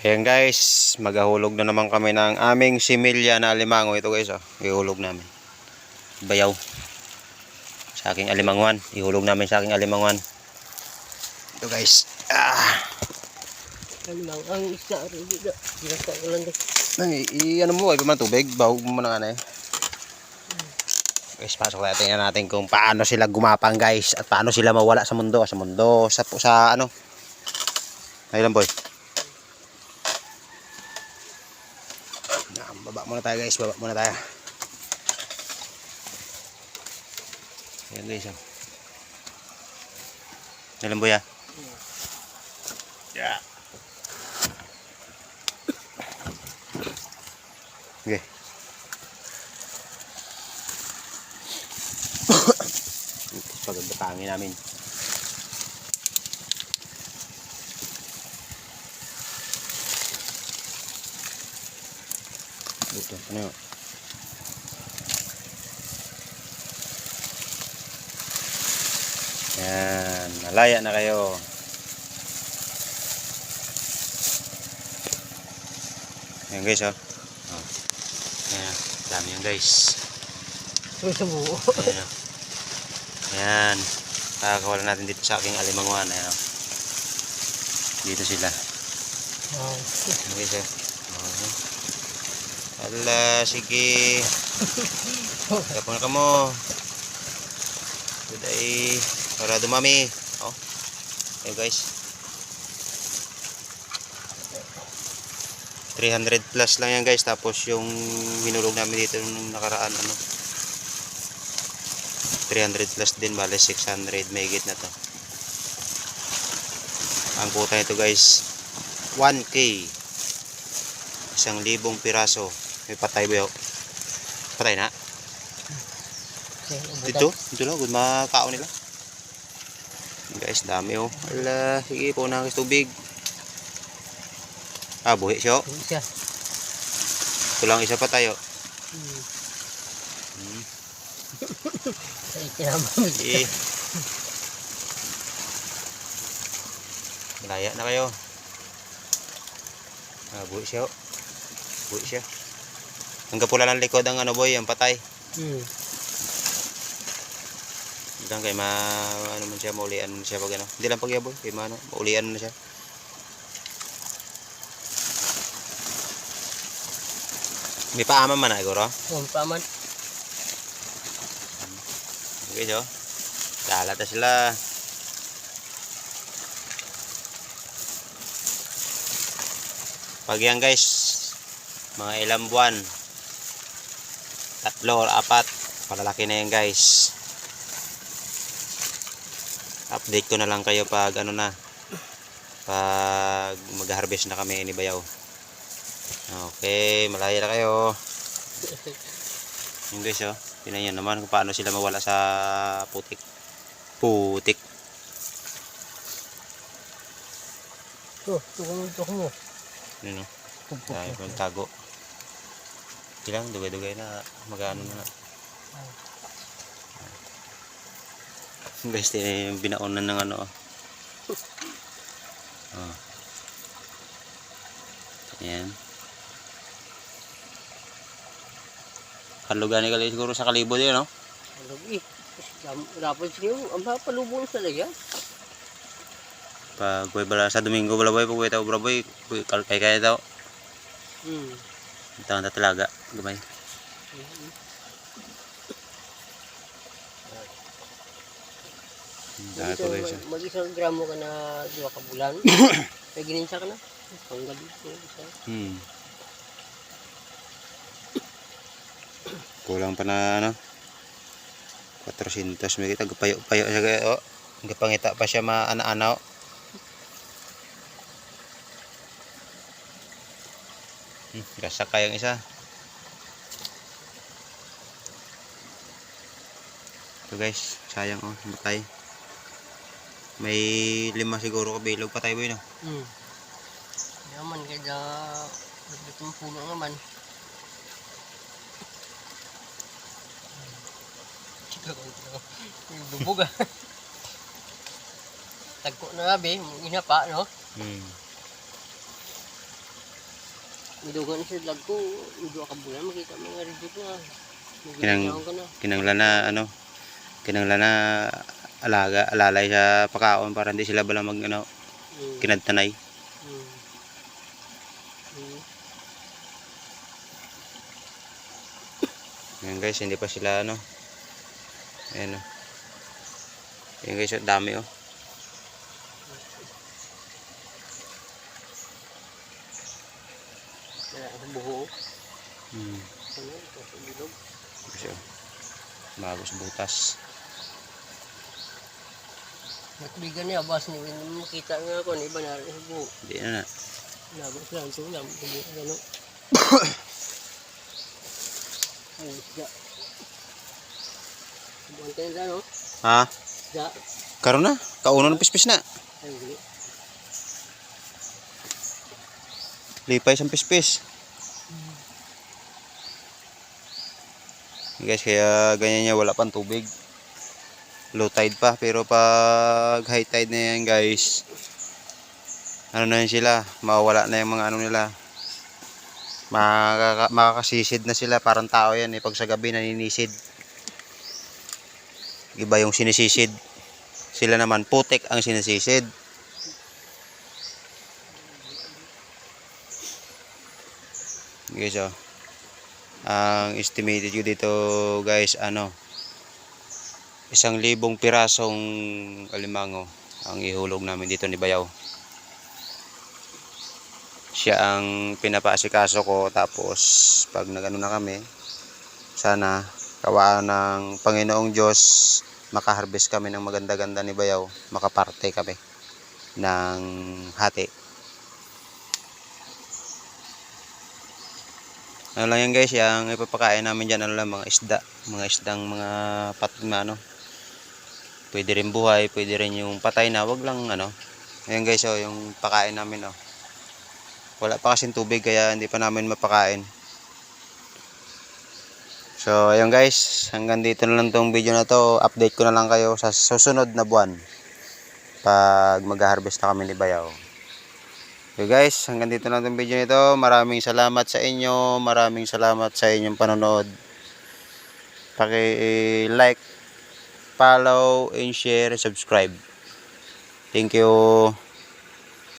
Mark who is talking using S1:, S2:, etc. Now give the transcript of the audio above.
S1: Ayan guys, maghahulog na naman kami ng aming similya na alimango. Ito guys, ihulog namin. Bayaw. Sa aking alimanguan. Ihulog namin sa aking alimanguan. Ito guys.
S2: Ang isa rin dito. Ginasa ko lang dito.
S1: Ano mo, ay pa tubig. Bahog mo na ano eh. Guys, pasok natin. Tingnan natin kung paano sila gumapang guys. At paano sila mawala sa mundo. Sa ano. Ayun boy. Baba muna tayo guys, baba muna tayo. Ayan guys, Nalang boy ah. Yeah. Okay. Pagbabatangin namin. Ito, ano yun? Yan, malaya na kayo. Yan guys, Yan, dami yan guys.
S2: Uy, sa buo.
S1: Ayan, Yan, kakawala natin dito sa aking alimanguan. Ayan, dito sila.
S2: Wow.
S1: Yan guys, Ala, sige. Kapag na ka mo. Today, para dumami. Ayan guys. 300 plus lang yan guys. Tapos yung minulog namin dito nung nakaraan 300 plus din. Bale 600. Mahigit na to. Ang kuta nito guys 1K. 1,000 piraso. May patay ba yun? Patay na? Dito lang, good makakaon nila. Guys, dami Ala, sige po na tubig. Buhi siya. Ito lang isa pa tayo. Sige. Malaya na kayo. Buhi siya. Buhi siya. Hanggang pula ng likod ang boy, ang patay. Hanggang kay ano man siya, maulian man siya pag ano. Hindi lang pag yaboy, kay maulian man siya. May paaman man na, siguro?
S2: Paaman.
S1: Okay, so. Dalat na sila. Pag yan guys, mga ilang buwan, 3 or 4, palalaki na yan guys. Update ko na lang kayo pag pag mag-harvest na kami ni Bayaw. Okay, malaya na kayo. Yung guys, tingnan nyo naman kung paano sila mawala sa putik.
S2: Ito mo.
S1: Ano? Dahil kung tago. Ilang, dugay-dugay na. Mag-ano na. Guys, yung binaonan ng Ayan. Kalugan ni kali siguro sa kalibo din, no?
S2: Dapat siya ang palubong sa laya.
S1: Pag bala sa Domingo bala boy, pag tayo bra boy, kay daw. Ito ang talaga, gamay. Dahil ko guys.
S2: Mag-isang gramo ka na 2 ka bulan. May gininsa ka na. Panggabi ko isa.
S1: Kulang pa na 400 may kita payo siya kaya gapangita pa siya maana-ana. Gasa kayang isa. Ito guys, sayang matay. May 5 siguro kabilog patay boy no.
S2: Yaman kaya dito puno naman. Dubog Tagko na gabi, ina pa, no? Midugan sa vlog ko, medyo ka bulan, makita mo nga review ko.
S1: Kinang-
S2: Magiging ka na.
S1: Kinanglan na ano, kinanglan na alalay sa pakaon para hindi sila bala mag ano,
S2: Mm.
S1: kinadtanay.
S2: Mm. Mm.
S1: Ayan guys, hindi pa sila ano. Ayan oh. Ayan guys, ang dami oh.
S2: Wala ang buho.
S1: Hmm.
S2: Ano, ito sa bilog.
S1: Kasi oh. Magos butas.
S2: Nagbigan niya, bas niya, hindi makita nga ako, iba na rin sa buho.
S1: Hindi na na.
S2: Labas lang, tulam, gano'n. Ay, isda. Buwan tayo na, no?
S1: Ha?
S2: Isda.
S1: Karon na. Kauno ng pispis na.
S2: Ay, hindi.
S1: Lipay sa pispis. Guys, kaya ganyan niya, wala pang tubig. Low tide pa, pero pag high tide na yan guys, ano na yan sila, mawawala na yung mga ano nila. Makakasisid na sila, parang tao yan eh, pag sa gabi naninisid. Iba yung sinisisid. Sila naman putik ang sinisisid. Guys oh. Ang estimated ko dito guys, ano, 1,000 pirasong alimango ang ihulog namin dito ni Bayaw. Siya ang pinapaasikaso ko, tapos pag nagano na kami, sana kawaan ng Panginoong Diyos, makaharvest kami ng maganda-ganda ni Bayaw, makaparte kami ng hati. Ano lang yan guys, yung ipapakain namin dyan, ano lang, mga isda, mga isdang mga ano, pwede rin buhay, pwede rin yung patay na, wag lang ano. Ayan guys oh, yung pakain namin oh. Wala pa kasing tubig kaya hindi pa namin mapakain. So ayun guys, hanggang dito na lang tong video na to. Update ko na lang kayo sa susunod na buwan pag mag-harvest na kami ni Bayaw. So guys, hanggang dito na lang tong video nito. Maraming salamat sa inyo. Maraming salamat sa inyong panonood. Paki-like, follow, and share, subscribe. Thank you.